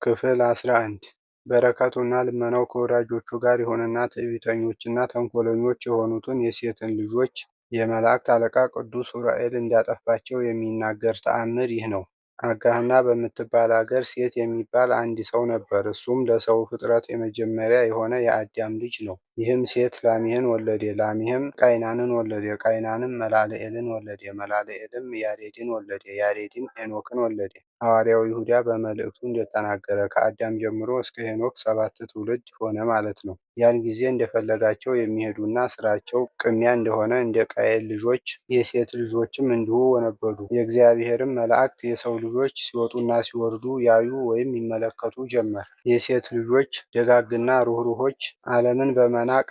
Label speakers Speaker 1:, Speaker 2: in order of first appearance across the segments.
Speaker 1: ክፍል 11 በረከቱና ልመናው ከወዳጆቹ ጋር ይሁንና ትዕቢተኞችና ተንኮለኞች የሆኑትን የሴትን ልጆች የመላእክት አለቃ ቅዱስ ዑራኤል እንዳጠፋቸው የሚናገር ተአምር ይህ ነው። አጋህና በምትባል አገር ሴት የሚባል አንድ ሰው ነበር። እሱም ለሰው ፍጥረት የመጀመሪያ የሆነ የአዳም ልጅ ነው። ይህም ሴት ላሜህን ወለደ። ላሜህም ቃይናንን ወለደ። ቃይናንም መላልኤልን ወለደ። መላልኤልም ያሬድን ወለደ። ያሬድም ሄኖክን ወለደ። ሐዋርያው ይሁዳ በመልእክቱ እንደተናገረ ከአዳም ጀምሮ እስከ ሄኖክ 7 ትውልድ ሆነ ማለት ነው። ያን ጊዜ እንደፈለጋቸው የሚሄዱና ስራቸው ቅሚያ እንደሆነ እንደ ቃየል ልጆች የሴት ልጆችም እንዲሁ ወነበዱ። የእግዚአብሔርም መላእክት የሰው ልጆች ሲወጡና ሲወርዱ ያዩ ወይም ይመለከቱ ጀመር። የሴት ልጆች ደጋግና ሩህሩሆች ዓለምን በመናቅ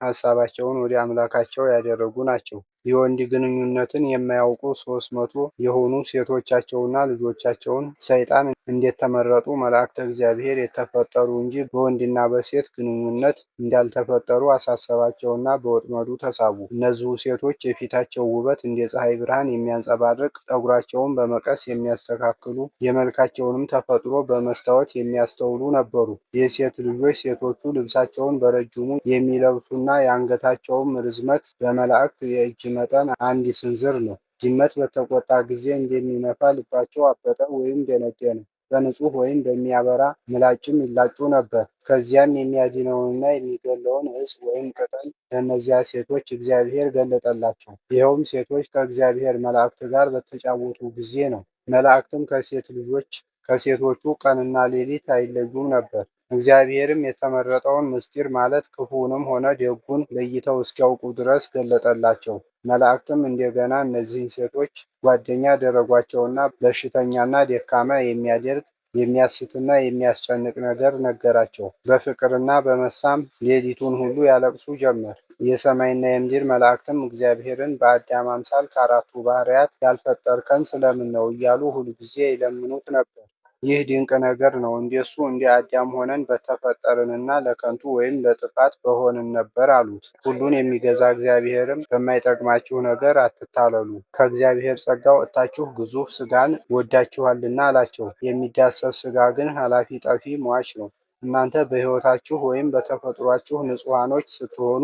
Speaker 1: ሐሳባቸውን ወደ አምላካቸው ያደረጉ ናቸው። የወንድ ግንኙነትን የማያውቁ 300 የሆኑ ሴቶቻቸውና ልጆቻቸውን ሰይጣን እንደተመረጡ መላእክተ እግዚአብሔር የተፈጠሩ እንጂ በወንድና በሴት ግንኙነት እንዳልተፈጠሩ አሳሰባቸውና በወጥመዱ ተሳቡ። እነዚሁ ሴቶች የፊታቸው ውበት እንደ ፀሐይ ብርሃን የሚያንጸባርቅ፣ ጠጉራቸውን በመቀስ የሚያስተካክሉ፣ የመልካቸውንም ተፈጥሮ በመስታወት የሚያስተውሉ ነበሩ። የሴት ልጆች ሴቶቹ ልብሳቸውን በረጅሙ የሚለብሱና የአንገታቸውም ርዝመት በመላእክት የእጅ መጠን 1 ስንዝር ነው። ድመት በተቆጣ ጊዜ እንደሚነፋ ልባቸው አበጠ ወይም ደነደነ። በንጹሕ ወይም በሚያበራ ምላጭም ይላጩ ነበር። ከዚያም የሚያድነውንና የሚገድለውን ዕፅ ወይም ቅጠል ለእነዚያ ሴቶች እግዚአብሔር ገለጠላቸው። ይኸውም ሴቶች ከእግዚአብሔር መላእክት ጋር በተጫወቱ ጊዜ ነው። መላእክትም ከሴቶቹ ቀንና ሌሊት አይለዩም ነበር። እግዚአብሔርም የተመረጠውን ምስጢር ማለት ክፉውንም ሆነ ደጉን ለይተው እስኪያውቁ ድረስ ገለጠላቸው። መላእክትም እንደገና እነዚህን ሴቶች ጓደኛ አደረጓቸውና በሽተኛና ደካማ የሚያደርግ የሚያስትና የሚያስጨንቅ ነገር ነገራቸው። በፍቅርና በመሳም ሌሊቱን ሁሉ ያለቅሱ ጀመር። የሰማይና የምድር መላእክትም እግዚአብሔርን በአዳም አምሳል ከአራቱ ባሕርያት ያልፈጠርከን ስለምን ነው እያሉ ሁልጊዜ ይለምኑት ነበር። ይህ ድንቅ ነገር ነው። እንደሱ እንደ አዳም ሆነን በተፈጠርንና ለከንቱ ወይም ለጥፋት በሆንን ነበር አሉት። ሁሉን የሚገዛ እግዚአብሔርም በማይጠቅማችሁ ነገር አትታለሉ፣ ከእግዚአብሔር ጸጋ ወጥታችሁ ግዙፍ ሥጋን ወዳችኋልና አላቸው። የሚዳሰስ ሥጋ ግን ኃላፊ ጠፊ ሟች ነው። እናንተ በሕይወታችሁ ወይም በተፈጥሯችሁ ንጹሐኖች ስትሆኑ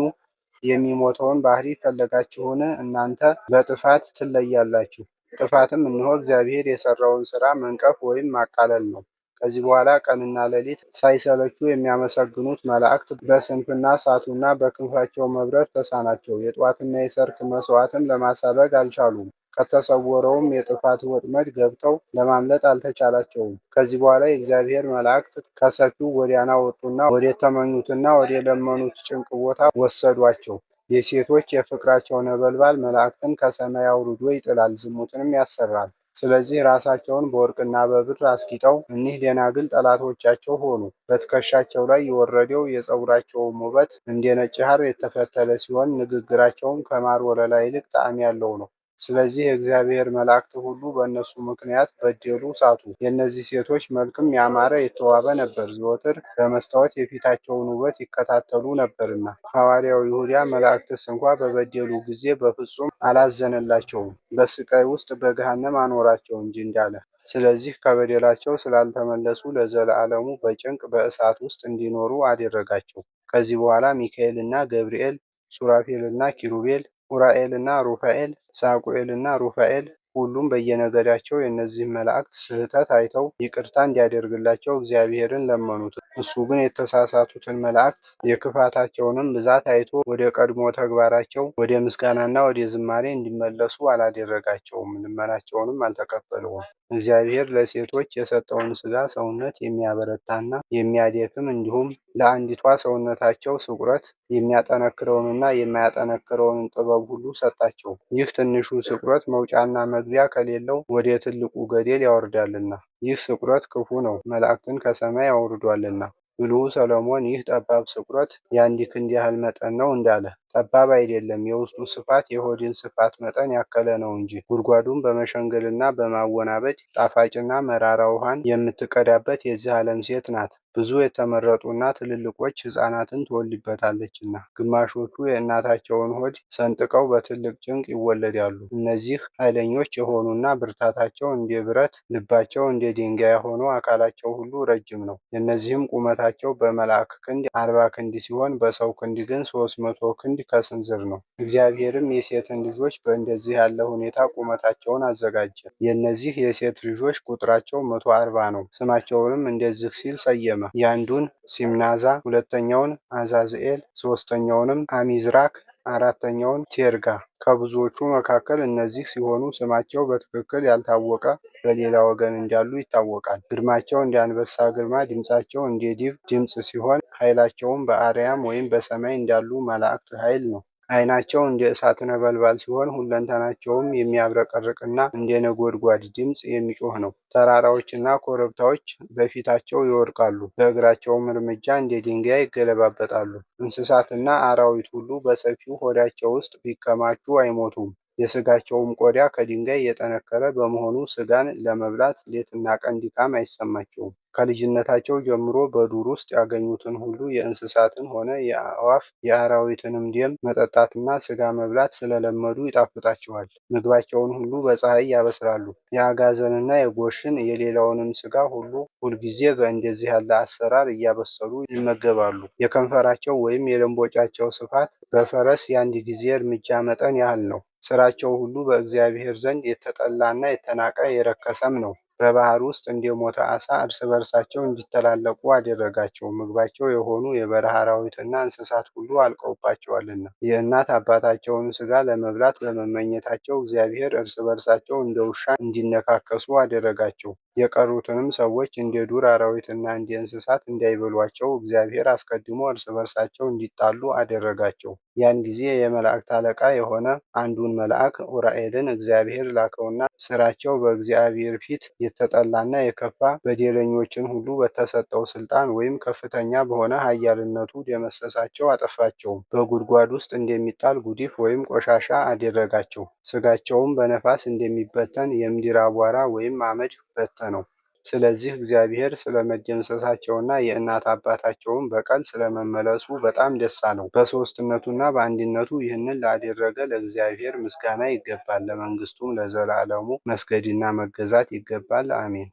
Speaker 1: የሚሞተውን ባሕሪ ፈለጋችሁን? እናንተ በጥፋት ትለያላችሁ። ጥፋትም እነሆ እግዚአብሔር የሠራውን ሥራ መንቀፍ ወይም ማቃለል ነው። ከዚህ በኋላ ቀንና ሌሊት ሳይሰለቹ የሚያመሰግኑት መላእክት በስንፍና ሳቱና በክንፋቸው መብረር ተሳናቸው። የጧትና የሰርክ መሥዋዕትን ለማሳረግ አልቻሉም። ከተሰወረውም የጥፋት ወጥመድ ገብተው ለማምለጥ አልተቻላቸውም። ከዚህ በኋላ የእግዚአብሔር መላእክት ከሰፊው ጎዳና ወጡና ወደ ተመኙትና ወደ ለመኑት ጭንቅ ቦታ ወሰዷቸው። የሴቶች የፍቅራቸው ነበልባል መላእክትን ከሰማይ አውርዶ ይጥላል፣ ዝሙትንም ያሰራል። ስለዚህ ራሳቸውን በወርቅና በብር አስጊጠው እኒህ ደናግል ጠላቶቻቸው ሆኑ። በትከሻቸው ላይ የወረደው የፀጉራቸውም ውበት እንደ ነጭ ሐር የተፈተለ ሲሆን፣ ንግግራቸውም ከማር ወለላ ይልቅ ጣዕም ያለው ነው። ስለዚህ የእግዚአብሔር መላእክት ሁሉ በእነሱ ምክንያት በደሉ፣ ሳቱ። የእነዚህ ሴቶች መልክም ያማረ የተዋበ ነበር፣ ዘወትር በመስታወት የፊታቸውን ውበት ይከታተሉ ነበርና። ሐዋርያው ይሁዳ መላእክትስ እንኳ በበደሉ ጊዜ በፍጹም አላዘነላቸውም፣ በስቃይ ውስጥ በገሃነም አኖራቸው እንጂ እንዳለ። ስለዚህ ከበደላቸው ስላልተመለሱ ለዘላለሙ በጭንቅ በእሳት ውስጥ እንዲኖሩ አደረጋቸው። ከዚህ በኋላ ሚካኤልና ገብርኤል፣ ሱራፌልና ኪሩቤል፣ ዑራኤልና ሩፋኤል፣ ሳቁኤልና ሩፋኤል ሁሉም በየነገዳቸው የእነዚህን መላእክት ስህተት አይተው ይቅርታ እንዲያደርግላቸው እግዚአብሔርን ለመኑት። እሱ ግን የተሳሳቱትን መላእክት የክፋታቸውንም ብዛት አይቶ ወደ ቀድሞ ተግባራቸው ወደ ምስጋናና ወደ ዝማሬ እንዲመለሱ አላደረጋቸውም፣ ልመናቸውንም አልተቀበለውም። እግዚአብሔር ለሴቶች የሰጠውን ሥጋ ሰውነት የሚያበረታና የሚያደክም እንዲሁም ለአንዲቷ ሰውነታቸው ስቁረት የሚያጠነክረውንና የማያጠነክረውን ጥበብ ሁሉ ሰጣቸው። ይህ ትንሹ ስቁረት መውጫና መግቢያ ከሌለው ወደ ትልቁ ገደል ያወርዳልና፣ ይህ ስቁረት ክፉ ነው፣ መላእክትን ከሰማይ አውርዷልና። ብልሁ ሰሎሞን ይህ ጠባብ ስቁረት የ1 ክንድ ያህል መጠን ነው እንዳለ። ጠባብ አይደለም፣ የውስጡ ስፋት የሆድን ስፋት መጠን ያከለ ነው እንጂ። ጉድጓዱን በመሸንገልና በማወናበድ ጣፋጭና መራራ ውሃን የምትቀዳበት የዚህ ዓለም ሴት ናት። ብዙ የተመረጡና ትልልቆች ሕፃናትን ትወልድበታለችና፣ ግማሾቹ የእናታቸውን ሆድ ሰንጥቀው በትልቅ ጭንቅ ይወለዳሉ። እነዚህ ኃይለኞች የሆኑና ብርታታቸው እንደ ብረት፣ ልባቸው እንደ ድንጋይ የሆነው አካላቸው ሁሉ ረጅም ነው። የእነዚህም ቁመታቸው በመልአክ ክንድ 40 ክንድ ሲሆን በሰው ክንድ ግን 300 ክንድ ከስንዝር ነው። እግዚአብሔርም የሴትን ልጆች በእንደዚህ ያለ ሁኔታ ቁመታቸውን አዘጋጀ። የእነዚህ የሴት ልጆች ቁጥራቸው 140 ነው። ስማቸውንም እንደዚህ ሲል ሰየመ። የአንዱን ሲምናዛ፣ ሁለተኛውን አዛዝኤል፣ ሦስተኛውንም አሚዝራክ፣ አራተኛውን ቴርጋ። ከብዙዎቹ መካከል እነዚህ ሲሆኑ ስማቸው በትክክል ያልታወቀ በሌላ ወገን እንዳሉ ይታወቃል። ግርማቸው እንደ አንበሳ ግርማ፣ ድምፃቸው እንደ ዲብ ድምፅ ሲሆን ኃይላቸውም በአርያም ወይም በሰማይ እንዳሉ መላእክት ኃይል ነው። ዓይናቸው እንደ እሳት ነበልባል ሲሆን ሁለንተናቸውም የሚያብረቀርቅና እንደ ነጎድጓድ ድምፅ የሚጮህ ነው። ተራራዎችና ኮረብታዎች በፊታቸው ይወድቃሉ፣ በእግራቸውም እርምጃ እንደ ድንጋይ ይገለባበጣሉ። እንስሳትና አራዊት ሁሉ በሰፊው ሆዳቸው ውስጥ ቢከማቹ አይሞቱም። የሥጋቸውም ቆዳ ከድንጋይ የጠነከረ በመሆኑ ሥጋን ለመብላት ሌትና ቀን ድካም አይሰማቸውም። ከልጅነታቸው ጀምሮ በዱር ውስጥ ያገኙትን ሁሉ የእንስሳትን ሆነ የአዕዋፍ የአራዊትንም ደም መጠጣትና ሥጋ መብላት ስለለመዱ ይጣፍጣቸዋል። ምግባቸውን ሁሉ በፀሐይ ያበስላሉ። የአጋዘንና የጎሽን የሌላውንም ሥጋ ሁሉ ሁልጊዜ በእንደዚህ ያለ አሰራር እያበሰሉ ይመገባሉ። የከንፈራቸው ወይም የለምቦጫቸው ስፋት በፈረስ የአንድ ጊዜ እርምጃ መጠን ያህል ነው። ሥራቸው ሁሉ በእግዚአብሔር ዘንድ የተጠላና የተናቀ የረከሰም ነው። በባህር ውስጥ እንደሞተ ዓሣ እርስ በርሳቸው እንዲተላለቁ አደረጋቸው። ምግባቸው የሆኑ የበረሃ አራዊትና እንስሳት ሁሉ አልቀውባቸዋልና። የእናት አባታቸውን ሥጋ ለመብላት በመመኘታቸው እግዚአብሔር እርስ በርሳቸው እንደ ውሻ እንዲነካከሱ አደረጋቸው። የቀሩትንም ሰዎች እንደ ዱር አራዊትና እንደ እንስሳት እንዳይበሏቸው እግዚአብሔር አስቀድሞ እርስ በርሳቸው እንዲጣሉ አደረጋቸው። ያን ጊዜ የመላእክት አለቃ የሆነ አንዱን መልአክ ዑራኤልን እግዚአብሔር ላከውና ሥራቸው በእግዚአብሔር ፊት የተጠላና የከፋ በደለኞችን ሁሉ በተሰጠው ሥልጣን ወይም ከፍተኛ በሆነ ኃያልነቱ ደመሰሳቸው፣ አጠፋቸውም። በጉድጓድ ውስጥ እንደሚጣል ጉዲፍ ወይም ቆሻሻ አደረጋቸው። ሥጋቸውም በነፋስ እንደሚበተን የምድር አቧራ ወይም አመድ በተነው። ስለዚህ እግዚአብሔር ስለ መደምሰሳቸውና የእናት አባታቸውን በቀል ስለመመለሱ በጣም ደስ አለው። በሦስትነቱና በአንድነቱ ይህንን ላደረገ ለእግዚአብሔር ምስጋና ይገባል፣ ለመንግሥቱም ለዘላለሙ መስገድና መገዛት ይገባል። አሜን።